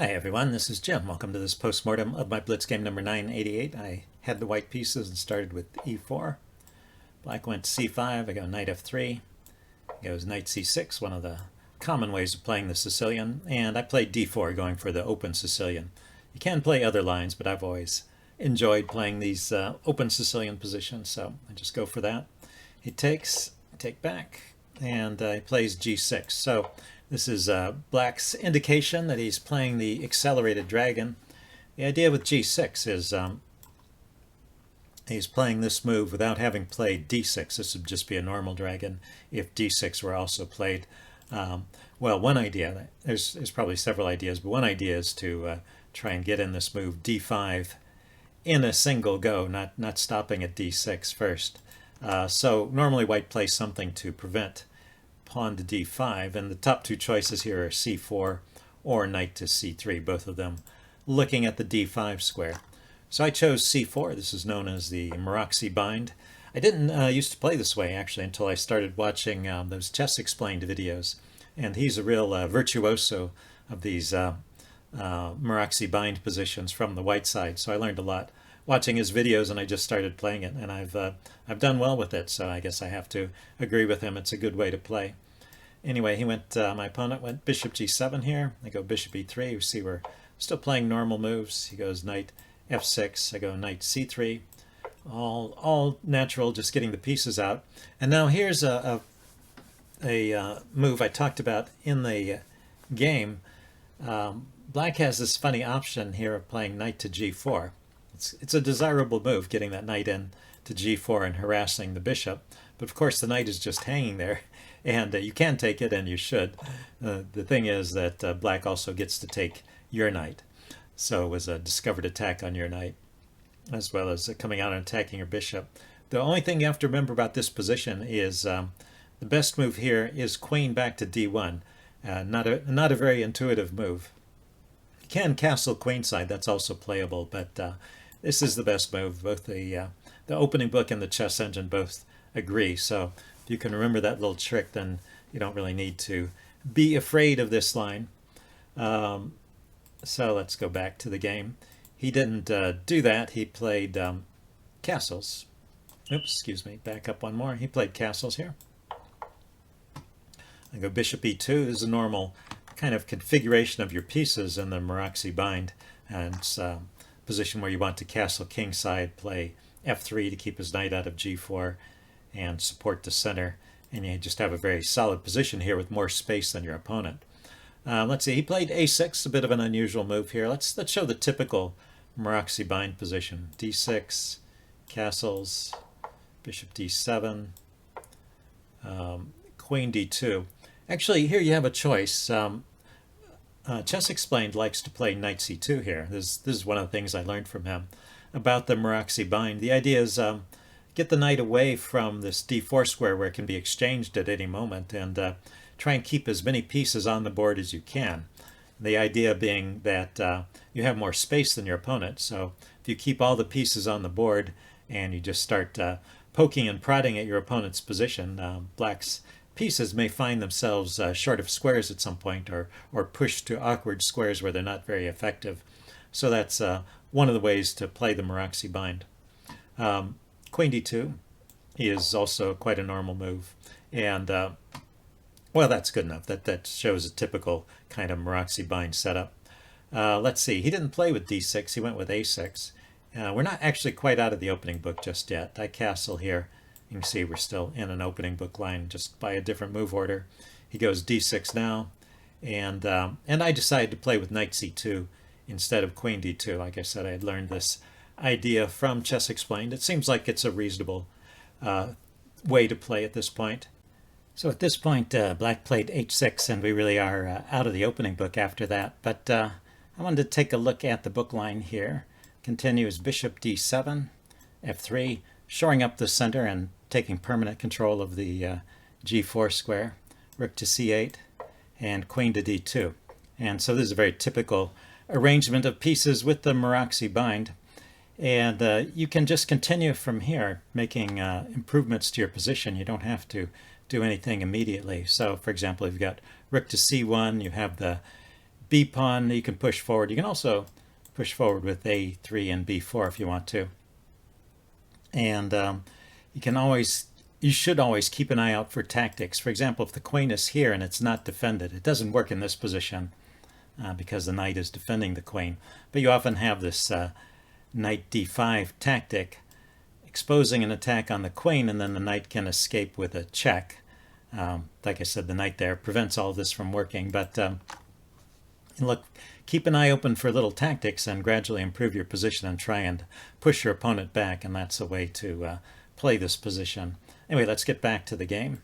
Hi everyone, this is Jim. Welcome to this postmortem of my Blitz game number 988. I had the white pieces and started with e4. Black went c5, I go knight f3. Goes knight c6, one of the common ways of playing the Sicilian. And I played d4, going for the open Sicilian. You can play other lines, but I've always enjoyed playing these open Sicilian positions, so I just go for that. He takes, take back, and he plays g6. So this is Black's indication that he's playing the accelerated dragon. The idea with g6 is he's playing this move without having played d6. This would just be a normal dragon if d6 were also played. Well, one idea, there's probably several ideas, but one idea is to try and get in this move d5 in a single go, not stopping at d6 first. So normally white plays something to prevent pawn to d5, and the top two choices here are c4 or knight to c3, both of them looking at the d5 square. So I chose c4. This is known as the Maroczy bind. I didn't used to play this way actually until I started watching those Chess Explained videos, and he's a real virtuoso of these Maroczy bind positions from the white side. So I learned a lot watching his videos, and I just started playing it, and I've done well with it. So I guess I have to agree with him. It's a good way to play. Anyway, he went. My opponent went bishop g7 here. I go bishop e3. You see we're still playing normal moves. He goes knight f6. I go knight c3. All natural, just getting the pieces out. And now here's a move I talked about in the game. Black has this funny option here of playing knight to g4. It's a desirable move, getting that knight in to g4 and harassing the bishop. But of course the knight is just hanging there, and you can take it, and you should. The thing is that Black also gets to take your knight. So it was a discovered attack on your knight, as well as coming out and attacking your bishop. The only thing you have to remember about this position is the best move here is queen back to d1. Not a very intuitive move. You can castle queenside, that's also playable, but this is the best move. Both the opening book and the chess engine both agree. So if you can remember that little trick, then you don't really need to be afraid of this line. So let's go back to the game. He didn't do that. He played castles. Oops, excuse me. Back up one more. He played castles here. I go bishop e2. This is a normal kind of configuration of your pieces in the Maroczy bind, and it's position where you want to castle kingside, play f3 to keep his knight out of g4 and support the center, and you just have a very solid position here with more space than your opponent. Let's see, he played a6, a bit of an unusual move here. Let's show the typical Maroczy bind position. d6, castles, bishop d7, queen d2. Actually, here you have a choice. Chess Explained likes to play knight c2 here. This is one of the things I learned from him about the Maroczy bind. The idea is get the knight away from this d4 square where it can be exchanged at any moment, and try and keep as many pieces on the board as you can. The idea being that you have more space than your opponent, so if you keep all the pieces on the board and you just start poking and prodding at your opponent's position, Black's pieces may find themselves short of squares at some point, or pushed to awkward squares where they're not very effective. So that's one of the ways to play the Maroczy bind. Queen d2 is also quite a normal move, and well, that's good enough. That shows a typical kind of Maroczy bind setup. Let's see, he didn't play with d6, he went with a6. We're not actually quite out of the opening book just yet. I castle here. You can see we're still in an opening book line, just by a different move order. He goes d6 now, and I decided to play with knight c2 instead of queen d2. Like I said, I had learned this idea from Chess Explained. It seems like it's a reasonable way to play at this point. So at this point, Black played h6, and we really are out of the opening book after that. But I wanted to take a look at the book line here. Continues bishop d7, f3, shoring up the center and taking permanent control of the g4 square, rook to c8, and queen to d2. And so this is a very typical arrangement of pieces with the Maroczy bind. And you can just continue from here, making improvements to your position. You don't have to do anything immediately. So, for example, you've got rook to c1, you have the b pawn you can push forward. You can also push forward with a3 and b4 if you want to. And you should always keep an eye out for tactics. For example, if the queen is here and it's not defended, it doesn't work in this position because the knight is defending the queen. But you often have this knight d5 tactic, exposing an attack on the queen, and then the knight can escape with a check. Like I said, the knight there prevents all this from working. But look, keep an eye open for little tactics and gradually improve your position and try and push your opponent back, and that's a way to play this position. Anyway, let's get back to the game.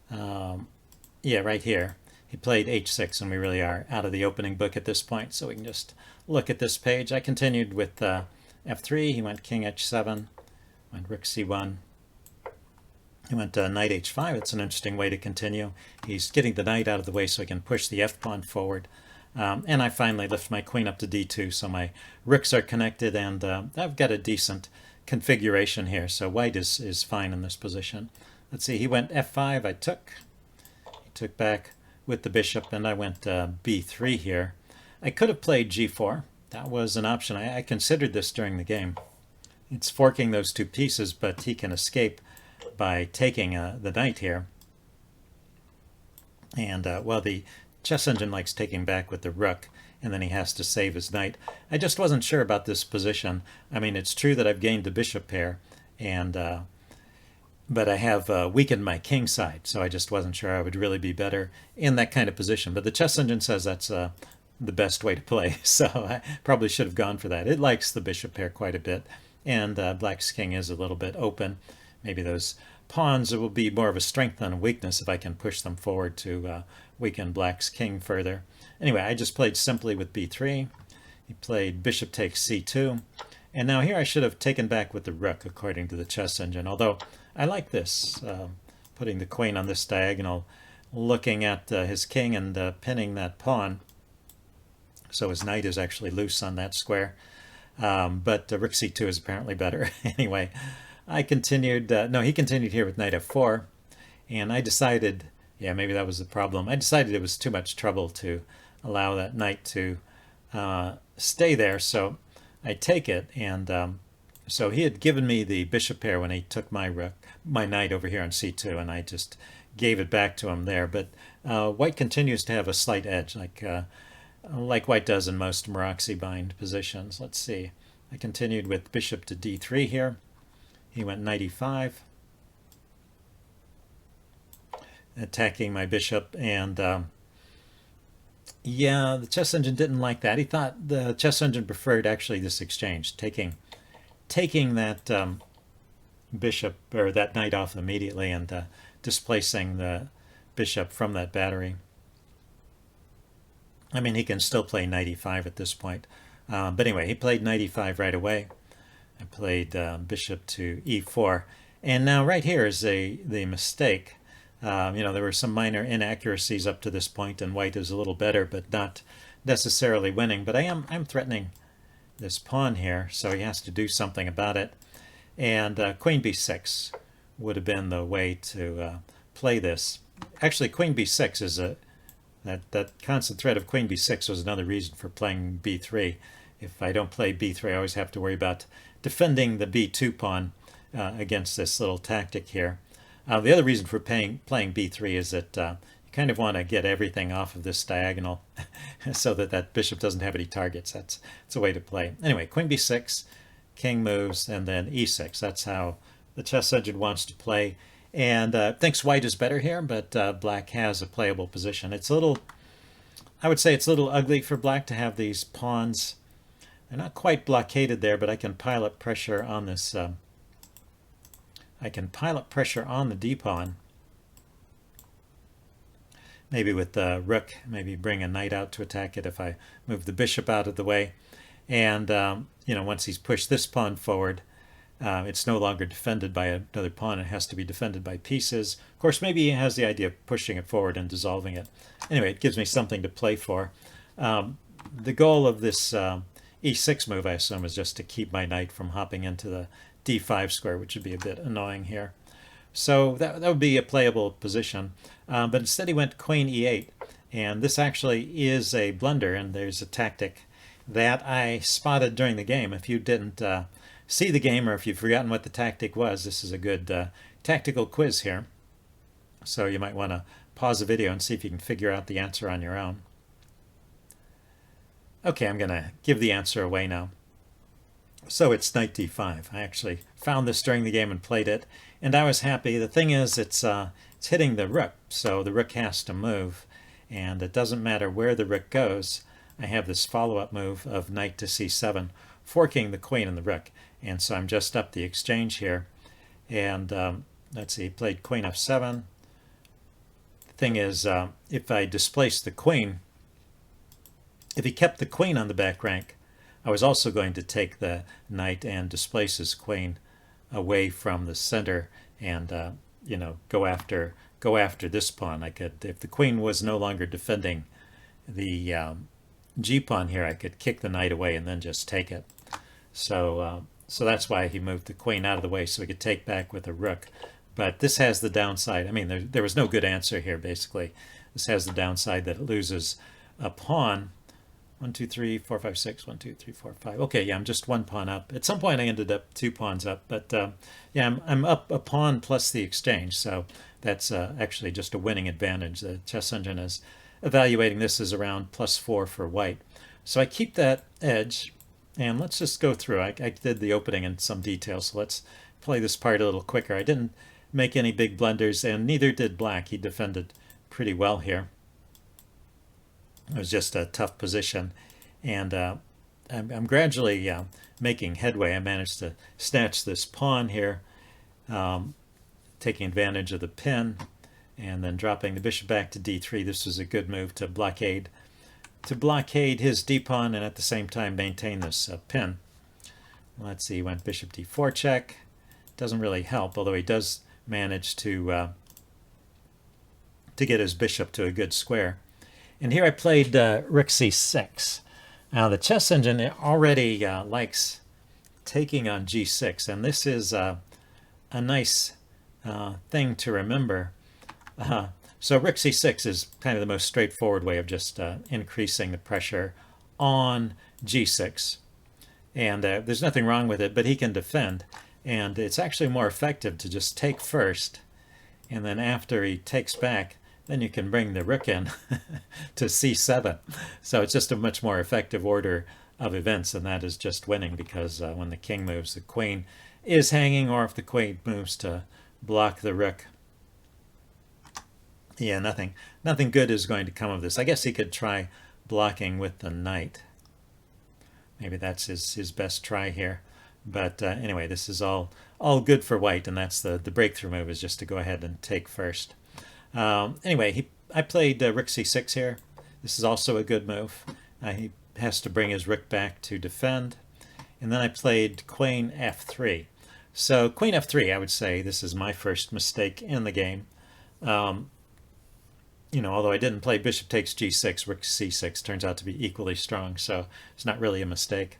Yeah, right here. He played h6, and we really are out of the opening book at this point, so we can just look at this page. I continued with f3. He went king h7, went rook c1. He went knight h5. It's an interesting way to continue. He's getting the knight out of the way so he can push the f-pawn forward. And I finally lift my queen up to d2, so my rooks are connected, and I've got a decent configuration here. So white is fine in this position. Let's see, he went f5, I took. He took back with the bishop, and I went b3 here. I could have played g4. That was an option. I considered this during the game. It's forking those two pieces, but he can escape by taking the knight here. And, well, the chess engine likes taking back with the rook, and then he has to save his knight. I just wasn't sure about this position. I mean, it's true that I've gained the bishop pair, and but I have weakened my king side, so I just wasn't sure I would really be better in that kind of position. But the chess engine says that's the best way to play, so I probably should have gone for that. It likes the bishop pair quite a bit, and black's king is a little bit open. Maybe those pawns will be more of a strength than a weakness if I can push them forward to weaken black's king further. Anyway, I just played simply with b3. He played bishop takes c2. And now here I should have taken back with the rook, according to the chess engine, although I like this, putting the queen on this diagonal, looking at his king and pinning that pawn. So his knight is actually loose on that square. But rook c2 is apparently better. Anyway, I continued, no, he continued here with knight f4, and I decided, yeah, maybe that was the problem. I decided it was too much trouble to allow that knight to stay there, so I take it, and so he had given me the bishop pair when he took my knight over here on c2, and I just gave it back to him there. But white continues to have a slight edge, like white does in most Maroczy bind positions. Let's see. I continued with bishop to d3 here. He went knight e5, attacking my bishop, and yeah, the chess engine didn't like that. He thought the chess engine preferred actually this exchange, taking that bishop or that knight off immediately and displacing the bishop from that battery. I mean, he can still play knight e5 at this point. But anyway, he played knight e5 right away. I played bishop to e4. And now right here is the mistake. There were some minor inaccuracies up to this point, and white is a little better, but not necessarily winning. But I'm threatening this pawn here, so he has to do something about it. And queen b6 would have been the way to play this. Actually, queen b6 is that constant threat of queen b6 was another reason for playing b3. If I don't play b3, I always have to worry about defending the b2 pawn against this little tactic here. The other reason for playing b3 is that you kind of want to get everything off of this diagonal so that bishop doesn't have any targets. That's a way to play. Anyway, queen b6, king moves, and then e6. That's how the chess engine wants to play. And thinks white is better here, but black has a playable position. It's a little, I would say it's a little ugly for black to have these pawns. They're not quite blockaded there, but I can pile up pressure on this. I can pile up pressure on the d-pawn. Maybe with the rook, maybe bring a knight out to attack it if I move the bishop out of the way. And, once he's pushed this pawn forward, it's no longer defended by another pawn. It has to be defended by pieces. Of course, maybe he has the idea of pushing it forward and dissolving it. Anyway, it gives me something to play for. The goal of this e6 move, I assume, is just to keep my knight from hopping into the d5 square, which would be a bit annoying here. So that would be a playable position. But instead he went queen e8. And this actually is a blunder, and there's a tactic that I spotted during the game. If you didn't see the game, or if you've forgotten what the tactic was, this is a good tactical quiz here. So you might want to pause the video and see if you can figure out the answer on your own. Okay, I'm going to give the answer away now. So it's knight d5. I actually found this during the game and played it, and I was happy. The thing is, it's hitting the rook, so the rook has to move, and it doesn't matter where the rook goes. I have this follow-up move of knight to c7, forking the queen and the rook, and so I'm just up the exchange here. And let's see, he played queen f7. The thing is, if I displace the queen, if he kept the queen on the back rank, I was also going to take the knight and displace his queen away from the center, and you know, go after this pawn. I could, if the queen was no longer defending the g pawn here, I could kick the knight away and then just take it. So so that's why he moved the queen out of the way, so he could take back with a rook. But this has the downside. I mean, there was no good answer here, basically. This has the downside that it loses a pawn. 1, 2, 3, 4, 5, 6. 1, 2, 3, 4, 5. Okay, yeah, I'm just one pawn up. At some point, I ended up 2 pawns up, but yeah, I'm up a pawn plus the exchange, so that's actually just a winning advantage. The chess engine is evaluating this as around +4 for white. So I keep that edge, and let's just go through. I did the opening in some detail, so let's play this part a little quicker. I didn't make any big blunders, and neither did black. He defended pretty well here. It was just a tough position, and I'm gradually making headway. I managed to snatch this pawn here, taking advantage of the pin, and then dropping the bishop back to d3. This was a good move to blockade his d-pawn, and at the same time maintain this pin. Let's see, he went bishop d4 check. Doesn't really help, although he does manage to get his bishop to a good square. And here I played rook c6. Now the chess engine already likes taking on g6, and this is a nice thing to remember. So rook c6 is kind of the most straightforward way of just increasing the pressure on g6. And there's nothing wrong with it, but he can defend. And it's actually more effective to just take first, and then after he takes back, then you can bring the rook in to c7. So it's just a much more effective order of events, and that is just winning, because when the king moves, the queen is hanging, or if the queen moves to block the rook, yeah, nothing good is going to come of this. I guess he could try blocking with the knight. Maybe that's his best try here. But anyway, this is all good for white, and that's the breakthrough move, is just to go ahead and take first. Anyway, I played rook c6 here. This is also a good move. He has to bring his rook back to defend. And then I played queen f3. So queen f3, I would say this is my first mistake in the game. You know, although I didn't play bishop takes g6, rook c6 turns out to be equally strong, so it's not really a mistake.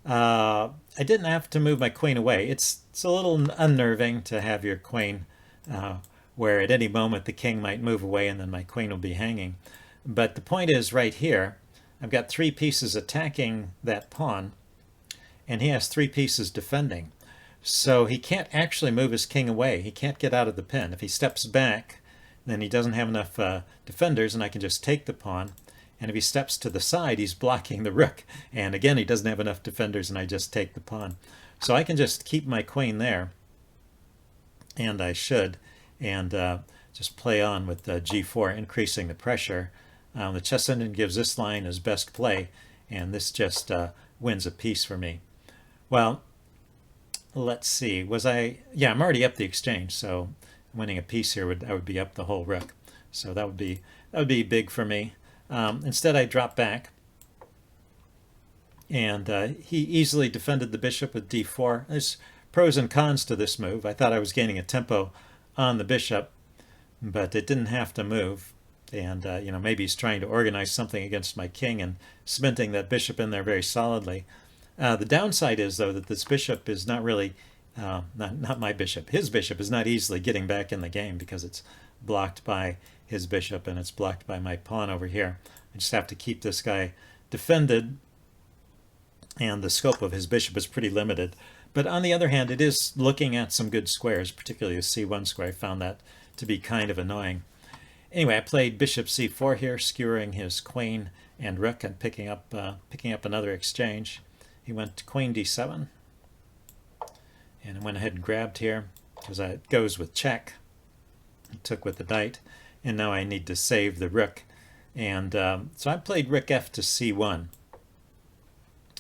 I didn't have to move my queen away. It's a little unnerving to have your queen where at any moment the king might move away and then my queen will be hanging. But the point is, right here, I've got 3 pieces attacking that pawn, and he has 3 pieces defending. So he can't actually move his king away. He can't get out of the pin. If he steps back, then he doesn't have enough defenders, and I can just take the pawn. And if he steps to the side, he's blocking the rook. And again, he doesn't have enough defenders, and I just take the pawn. So I can just keep my queen there, and I should, and just play on with g4, increasing the pressure. The chess engine gives this line as best play, and this just wins a piece for me. Well, let's see. Yeah, I'm already up the exchange, so winning a piece here I would be up the whole rook. So that would be big for me. Instead, I drop back, and he easily defended the bishop with d4. There's pros and cons to this move. I thought I was gaining a tempo on the bishop, but it didn't have to move. And you know, maybe he's trying to organize something against my king and cementing that bishop in there very solidly. The downside is, though, that this bishop is not really, not my bishop, his bishop is not easily getting back in the game, because it's blocked by his bishop, and it's blocked by my pawn over here. I just have to keep this guy defended, and the scope of his bishop is pretty limited. But on the other hand, it is looking at some good squares, particularly the c1 square. I found that to be kind of annoying. Anyway, I played bishop c4 here, skewering his queen and rook and picking up another exchange. He went to queen d7, and I went ahead and grabbed here because it goes with check. I took with the knight, and now I need to save the rook. And so I played rook f to c1.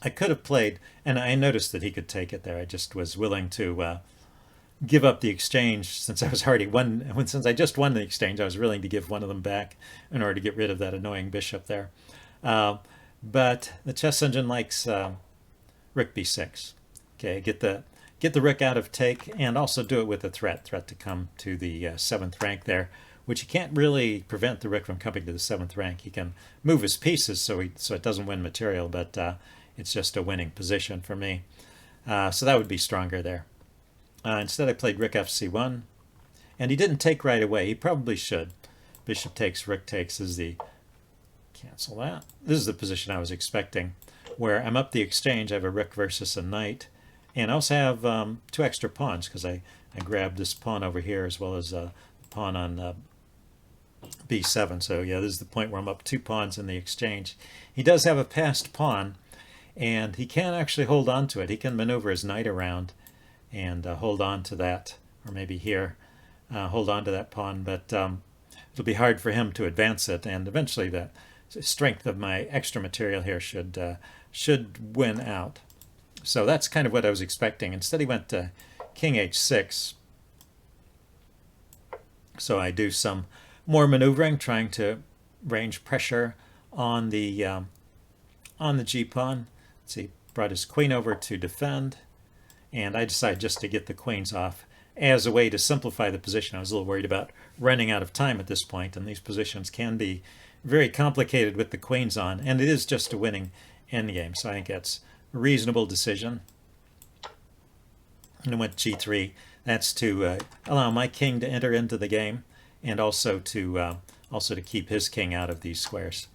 I could have played, and I noticed that he could take it there. I just was willing to give up the exchange since I was already since I just won the exchange. I was willing to give one of them back in order to get rid of that annoying bishop there. But the chess engine likes rook b6. Okay, get the rook out of take, and also do it with a threat to come to the 7th rank there, which he can't really prevent the rook from coming to the 7th rank. He can move his pieces so it doesn't win material, but it's just a winning position for me. So that would be stronger there. Instead I played rook f(c1), and he didn't take right away. He probably should. Bishop takes, rook takes is the... Cancel that. This is the position I was expecting, where I'm up the exchange. I have a rook versus a knight, and I also have 2 extra pawns because I grabbed this pawn over here as well as a pawn on b7. So yeah, this is the point where I'm up 2 pawns in the exchange. He does have a passed pawn, and he can actually hold on to it. He can maneuver his knight around and hold on to that, or maybe here, hold on to that pawn, but it'll be hard for him to advance it, and eventually the strength of my extra material here should win out. So that's kind of what I was expecting. Instead he went to king h6. So I do some more maneuvering, trying to range pressure on the g-pawn. Let's see, brought his queen over to defend, and I decided just to get the queens off as a way to simplify the position. I was a little worried about running out of time at this point, and these positions can be very complicated with the queens on, and it is just a winning endgame, so I think that's a reasonable decision. And I went g3. That's to allow my king to enter into the game, and also to keep his king out of these squares.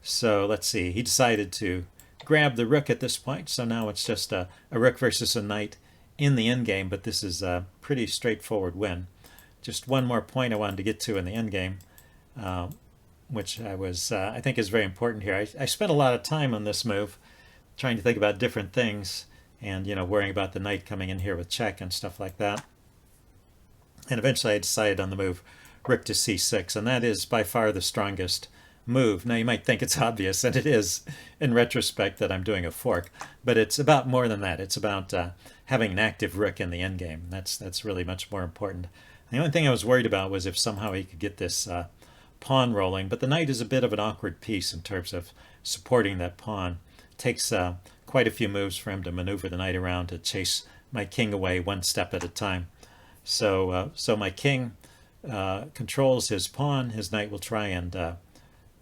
So let's see. He decided to grab the rook at this point, so now it's just a rook versus a knight in the endgame, but this is a pretty straightforward win. Just one more point I wanted to get to in the endgame, which I think is very important here. I spent a lot of time on this move trying to think about different things, and worrying about the knight coming in here with check and stuff like that. And eventually I decided on the move rook to c6, and that is by far the strongest move. Now you might think it's obvious, and it is in retrospect, that I'm doing a fork, but it's about more than that. It's about having an active rook in the endgame. That's really much more important. The only thing I was worried about was if somehow he could get this pawn rolling, but the knight is a bit of an awkward piece in terms of supporting that pawn. It takes quite a few moves for him to maneuver the knight around to chase my king away one step at a time. So my king controls his pawn. His knight will try and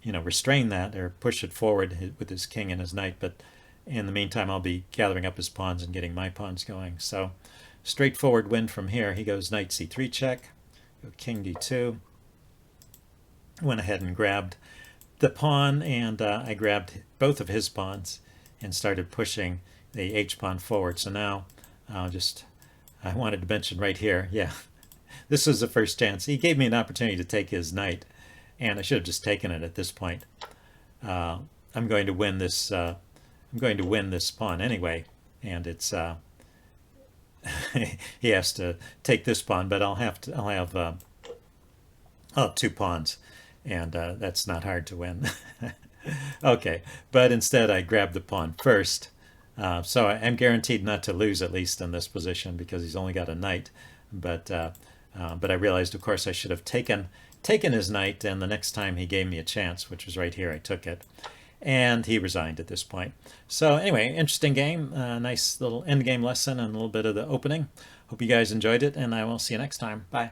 restrain that or push it forward with his king and his knight, but in the meantime I'll be gathering up his pawns and getting my pawns going. So straightforward win from here. He goes knight c3 check, go king d2. Went ahead and grabbed the pawn, and I grabbed both of his pawns and started pushing the h-pawn forward. So now I wanted to mention right here, yeah, this was the first chance. He gave me an opportunity to take his knight, and I should have just taken it at this point. I'm going to win this. I'm going to win this pawn anyway, and it's he has to take this pawn, but I'll have 2 pawns, and that's not hard to win. Okay, but instead I grabbed the pawn first, so I'm guaranteed not to lose, at least in this position, because he's only got a knight. But I realized, of course, I should have taken his knight, and the next time he gave me a chance, which was right here, I took it, and he resigned at this point. So anyway, interesting game, nice little end game lesson and a little bit of the opening. Hope you guys enjoyed it, and I will see you next time. Bye.